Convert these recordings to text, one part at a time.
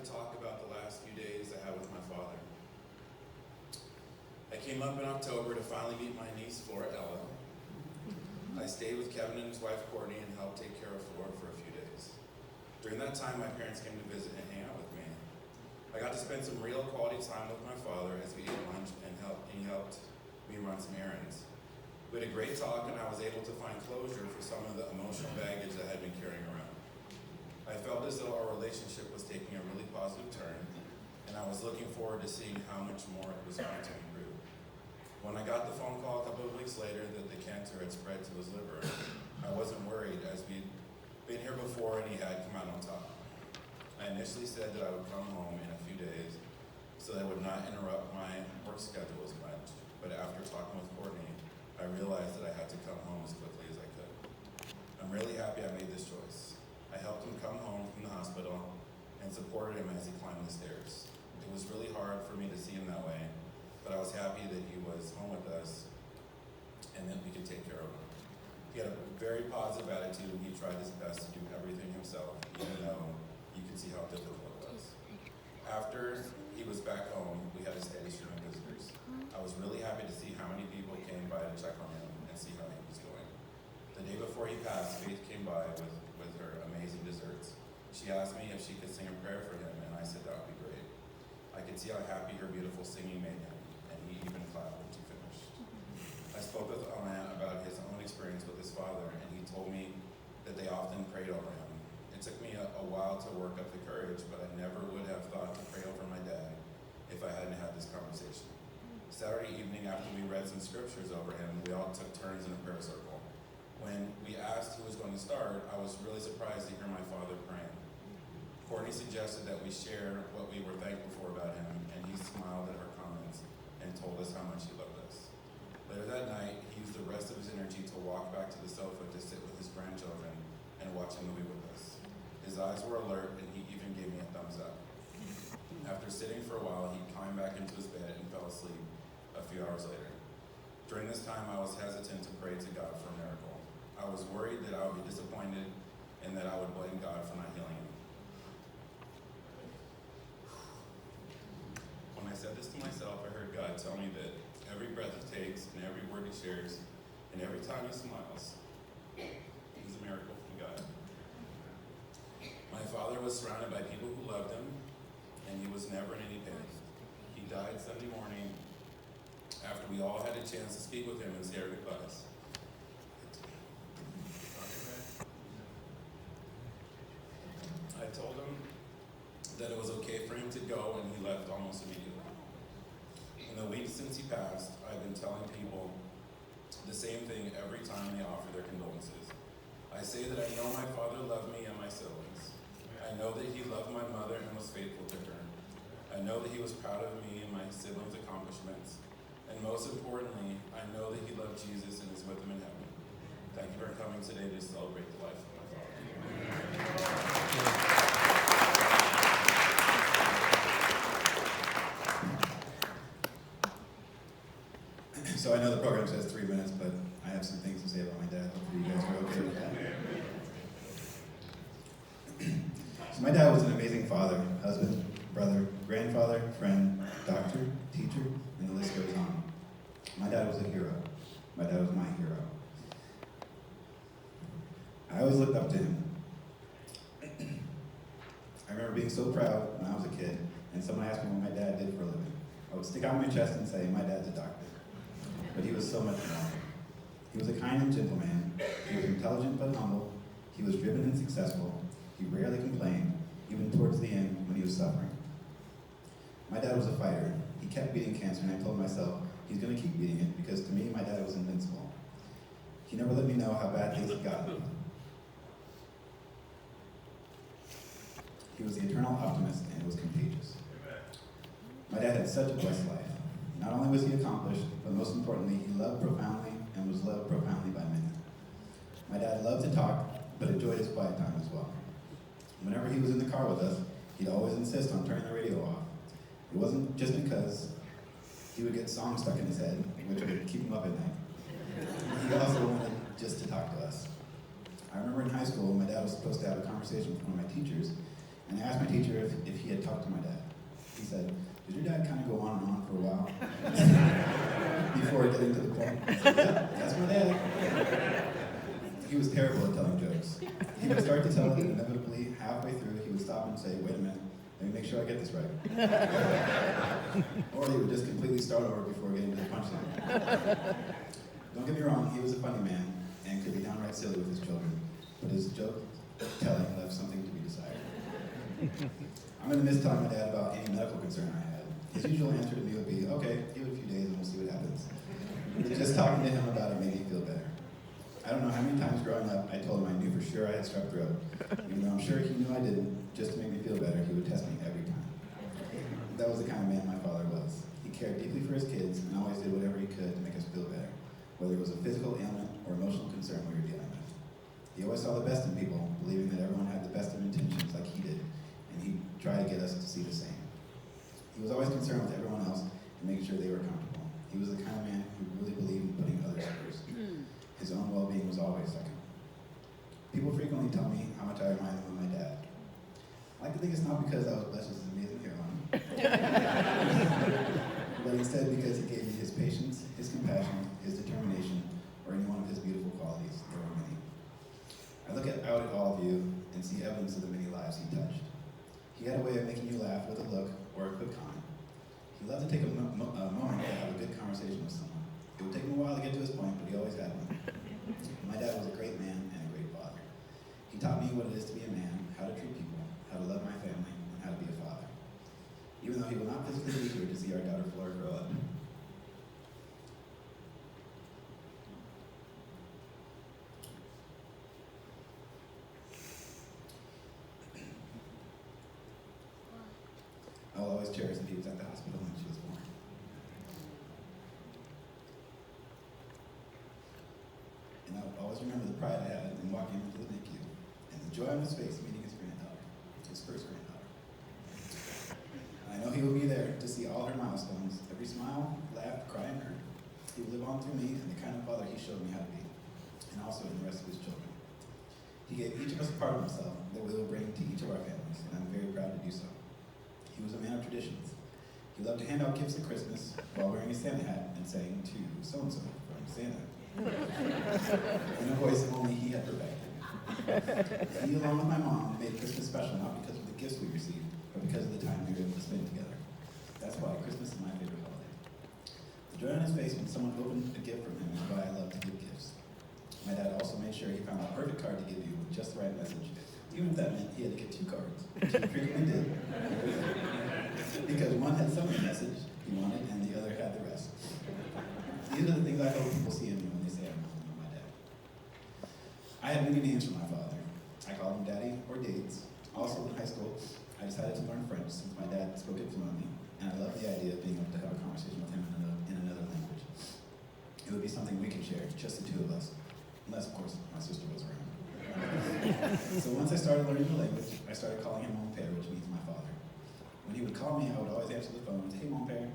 talk about the last few days I had with my father. I came up in October to finally meet my niece, Flora Ella. I stayed with Kevan and his wife, Courtney, and helped take care of Flora for a few days. During that time, my parents came to visit and hang out with me. I got to spend some real quality time with my father as we ate lunch and he helped me run some errands. We had a great talk, and I was able to find closure for some of the emotional baggage I had been carrying around. I felt as though our relationship was taking a really positive turn, and I was looking forward to seeing how much more it was going to improve. When I got the phone call a couple of weeks later that the cancer had spread to his liver, I wasn't worried, as we'd been here before and he had come out on top. I initially said that I would come home in a few days so that it would not interrupt my work schedule as much, but after talking with Courtney, I realized that I had to come home as quickly as I could. I'm really happy I made this choice. I helped him come home from the hospital and supported him as he climbed the stairs. It was really hard for me to see him that way, but I was happy that he was home with us and that we could take care of him. He had a very positive attitude, and he tried his best to do everything himself, even though you could see how difficult it was. After he was back home, we had a steady stream of visitors. I was really happy to see how many people came by to check on him and see how he was doing. The day before he passed, Faith came by with her amazing desserts. She asked me if she could sing a prayer for him, and I said that would be great. I could see how happy her beautiful singing made him, and he even clapped when she finished. I spoke with Alan about his own experience with his father, and he told me that they often prayed over him. It took me a while to work up the courage, but I never would have thought to pray over my dad if I hadn't had this conversation. Saturday evening, after we read some scriptures over him, we all took turns in a prayer circle. When we asked who was going to start, I was really surprised to hear my father praying. Courtney suggested that we share what we were thankful for about him, and he smiled at her comments and told us how much he loved us. Later that night, he used the rest of his energy to walk back to the sofa to sit with his grandchildren and watch a movie with us. His eyes were alert, and he even gave me a thumbs up. After sitting for a while, he climbed back into his bed and fell asleep a few hours later. During this time, I was hesitant to pray to God for a miracle. I was worried that I would be disappointed and that I would blame God for not healing him. When I said this to myself, I heard God tell me that every breath he takes and every word he shares and every time he smiles is a miracle from God. My father was surrounded by people who loved him, and he was never in any pain. He died Sunday morning after we all had a chance to speak with him and say our goodbyes. I told him that it was okay for him to go, and he left almost immediately. In the weeks since he passed, I've been telling people the same thing every time they offer their condolences. I say that I know my father loved me and my siblings. I know that he loved my mother and was faithful to her. I know that he was proud of me and my siblings' accomplishments. And most importantly, I know that he loved Jesus and is with him in heaven. Thank you for coming today to celebrate the life of my father. So I know the program says 3 minutes, but I have some things to say about my dad. Hopefully you guys are okay with that. So my dad was an amazing father, husband, brother, grandfather, friend, doctor, teacher, and the list goes on. My dad was a hero. My dad was my hero. I always looked up to him. I remember being so proud when I was a kid, and someone asked me what my dad did for a living. I would stick out my chest and say, my dad's a doctor. But he was so much more. He was a kind and gentle man. He was intelligent but humble. He was driven and successful. He rarely complained, even towards the end when he was suffering. My dad was a fighter. He kept beating cancer, and I told myself, he's going to keep beating it, because to me, my dad was invincible. He never let me know how bad things had gotten. He was the eternal optimist, and it was contagious. My dad had such a blessed life. Not only was he accomplished, but most importantly, he loved profoundly and was loved profoundly by many. My dad loved to talk, but enjoyed his quiet time as well. Whenever he was in the car with us, he'd always insist on turning the radio off. It wasn't just because he would get songs stuck in his head, which would keep him up at night. He also wanted just to talk to us. I remember in high school, my dad was supposed to have a conversation with one of my teachers, and asked my teacher if he had talked to my dad. He said, "Did your dad kind of go on and on for a while before getting to the point?" I said, "Yeah, that's my dad." He was terrible at telling jokes. He would start to tell it, and inevitably, halfway through, he would stop and say, "Wait a minute, let me make sure I get this right." Or he would just completely start over before getting to the punchline. Don't get me wrong, he was a funny man and could be downright silly with his children, but his joke telling left something to be desired. I'm going to miss telling my dad about any medical concern I had. His usual answer to me would be, "Okay, give it a few days and we'll see what happens." Just talking to him about it made me feel better. I don't know how many times growing up I told him I knew for sure I had strep throat. Even though I'm sure he knew I didn't, just to make me feel better, he would test me every time. That was the kind of man my father was. He cared deeply for his kids and always did whatever he could to make us feel better, whether it was a physical ailment or emotional concern we were dealing with. He always saw the best in people, believing that everyone had the best of intentions like he did, and he tried to get us to see the same. He was always concerned with everyone else and making sure they were comfortable. He was the kind of man who really believed in putting others first. His own well-being was always second. People frequently tell me how much I remind them of my dad. I like to think it's not because I was blessed with his amazing hairline, but instead because he gave me his patience, his compassion, his determination, or any one of his beautiful qualities. There were many. I look out at all of you and see evidence of the many lives he touched. He had a way of making you laugh with a look or a quick comment. He loved to take a moment to have a good conversation with someone. It would take him a while to get to his point, but he always had one. My dad was a great man and a great father. He taught me what it is to be a man, how to treat people, how to love my family, and how to be a father. Even though he will not physically be here to see our daughter Flora grow up. I will always cherish that he was at the hospital when she was born. And I'll always remember the pride I had in walking into the NICU and the joy on his face meeting his granddaughter, his first granddaughter. And I know he will be there to see all her milestones, every smile, laugh, cry, and hurt. He will live on through me and the kind of father he showed me how to be, and also in the rest of his children. He gave each of us a part of himself that we will bring to each of our families, and I'm very proud to do so. He was a man of traditions. He loved to hand out gifts at Christmas while wearing a Santa hat and saying to so-and-so from Santa, in a voice only he had perfected. He, along with my mom, made Christmas special not because of the gifts we received, but because of the time we were able to spend together. That's why Christmas is my favorite holiday. The joy on his face when someone opened a gift from him is why I love to give gifts. My dad also made sure he found a perfect card to give you with just the right message, even if that meant he had to get 2 cards, which he frequently did. Because one had some of the message he wanted and the other had the rest. These are the things I hope people see in me when they say I'm calling my dad. I had many names for my father. I called him Daddy or Dates. Also in high school, I decided to learn French since my dad spoke it fluently, and I loved the idea of being able to have a conversation with him in another language. It would be something we could share, just the 2 of us, unless, of course, my sister was around. So once I started learning the language, I started calling him Mon Père, which means my father. When he would call me, I would always answer the phone with, "Hey, Mon Père,"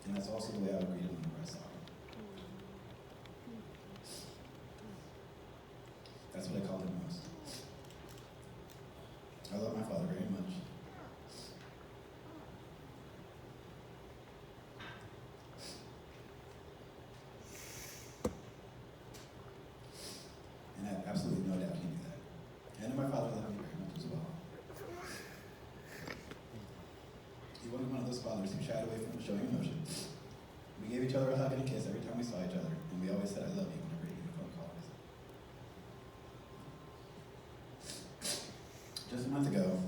and that's also the way I would greet him whenever I saw him. That's what I called him most. I love my father very much. And I have absolutely no doubt he knew that. And my father loved me very much as well. He wasn't one of those fathers who shied away from showing emotion. We gave each other a hug and a kiss every time we saw each other, and we always said, "I love you," whenever he made a phone call. Just a month ago,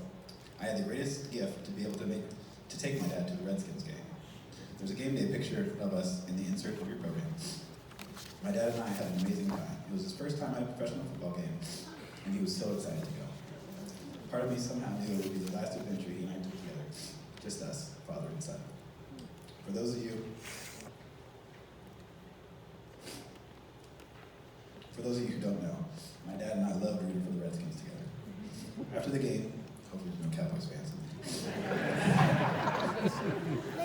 I had the greatest gift to be able to take my dad to the Redskins game. There's a game day picture of us in the insert of your program. My dad and I had an amazing time. It was his first time at a professional football game, and he was so excited to go. Part of me somehow knew it would be the last adventure he and I took together, just us, father and son. For those of you who don't know, my dad and I loved rooting for the Redskins together. After the game, hopefully there's no Cowboys fans.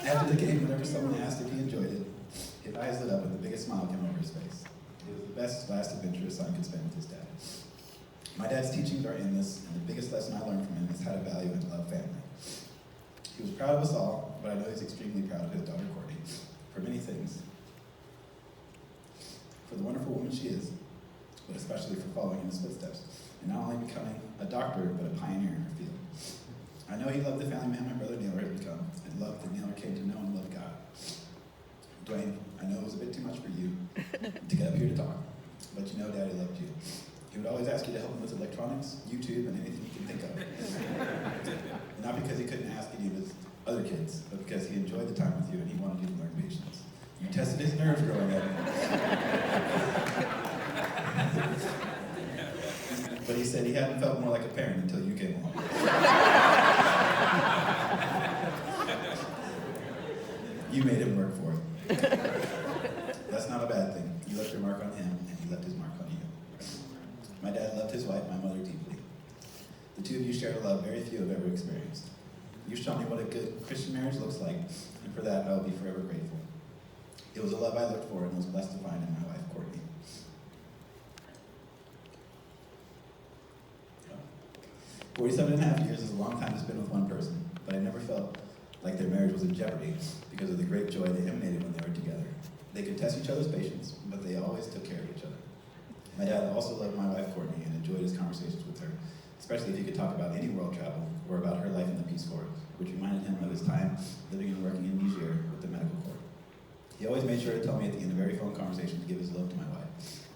After the game, whenever someone asked if he enjoyed it, his eyes lit up and the biggest smile came over his face. It was the best last adventure a son could spend with his dad. My dad's teachings are endless, and the biggest lesson I learned from him is how to value and love family. proud of us all, but I know he's extremely proud of his daughter Courtney for many things. For the wonderful woman she is, but especially for following in his footsteps, and not only becoming a doctor, but a pioneer in her field. I know he loved the family man my brother Naylor had become, and loved that Naylor came to know and love God. Dwayne, I know it was a bit too much for you to get up here to talk, but you know Daddy loved you. He would always ask you to help him with electronics, YouTube, and anything you can think of. Not because he couldn't ask any of his other kids, but because he enjoyed the time with you and he wanted you to learn patience. You tested his nerves growing up. But he said he hadn't felt more like a parent until you came along. You made him work for it. That's not a bad thing. You left your mark on him, and he left his mark on you. My dad loved his wife, my mother, deeply. The two of you shared a love very few have ever experienced. You showed me what a good Christian marriage looks like, and for that I will be forever grateful. It was a love I looked for and was blessed to find in my wife, Courtney. 47.5 years is a long time to spend with one person, but I never felt like their marriage was in jeopardy because of the great joy they emanated when they were together. They could test each other's patience, but they always took care of each other. My dad also loved my wife, Courtney, and enjoyed his conversations with her, especially if he could talk about any world travel or about her life in the Peace Corps, which reminded him of his time living and working in Niger with the Medical Corps. He always made sure to tell me at the end of every phone conversation to give his love to my wife,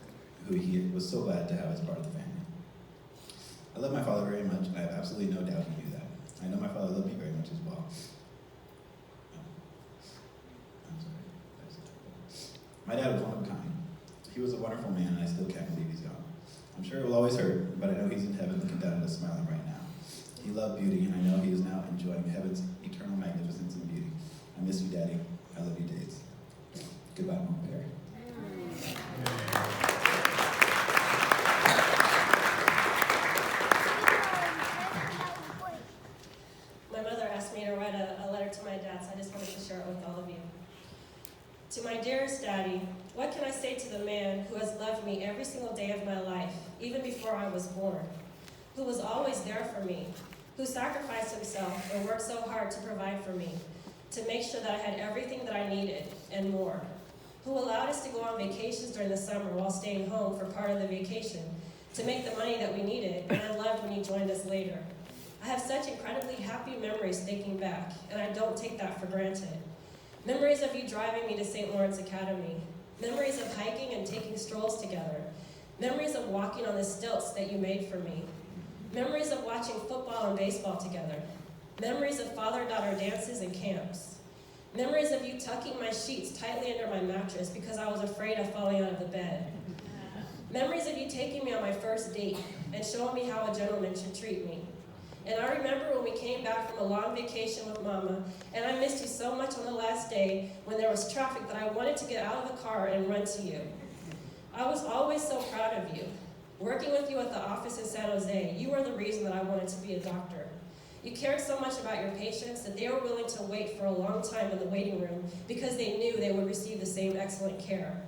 who he was so glad to have as part of the family. I love my father very much, and I have absolutely no doubt he knew that. I know my father loved me very much as well. My dad was one of a kind. He was a wonderful man, and I still can't believe he's gone. I'm sure it will always hurt, but I know he's in heaven looking down at us smiling right now. He loved beauty, and I know he is now enjoying heaven's eternal magnificence and beauty. I miss you, Daddy. I love you, days. Goodbye, Mom and Perry. My mother asked me to write a letter to my dad, so I just wanted to share it with all of you. To my dearest Daddy, what can I say to the man who has loved me every single day of my life, even before I was born, who was always there for me, who sacrificed himself and worked so hard to provide for me, to make sure that I had everything that I needed and more, who allowed us to go on vacations during the summer while staying home for part of the vacation, to make the money that we needed, and I loved when he joined us later. I have such incredibly happy memories thinking back, and I don't take that for granted. Memories of you driving me to St. Lawrence Academy. Memories of hiking and taking strolls together. Memories of walking on the stilts that you made for me. Memories of watching football and baseball together. Memories of father-daughter dances and camps. Memories of you tucking my sheets tightly under my mattress because I was afraid of falling out of the bed. Memories of you taking me on my first date and showing me how a gentleman should treat me. And I remember when we came back from a long vacation with Mama, and I missed you so much on the last day when there was traffic that I wanted to get out of the car and run to you. I was always so proud of you. Working with you at the office in San Jose, you were the reason that I wanted to be a doctor. You cared so much about your patients that they were willing to wait for a long time in the waiting room because they knew they would receive the same excellent care.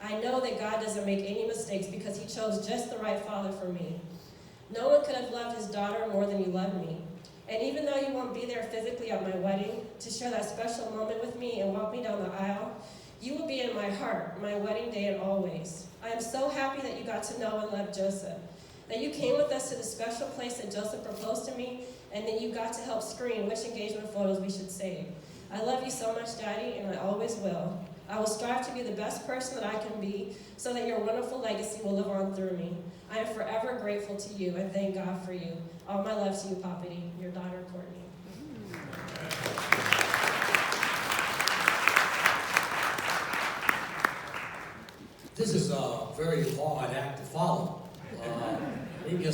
I know that God doesn't make any mistakes because he chose just the right father for me. No one could have loved his daughter more than you loved me. And even though you won't be there physically at my wedding to share that special moment with me and walk me down the aisle, you will be in my heart, my wedding day and always. I am so happy that you got to know and love Joseph, that you came with us to the special place that Joseph proposed to me, and that you got to help screen which engagement photos we should save. I love you so much, Daddy, and I always will. I will strive to be the best person that I can be so that your wonderful legacy will live on through me. I am forever grateful to you and thank God for you. All my love to you, Poppy, your daughter, Courtney. This is a very hard act to follow. Maybe a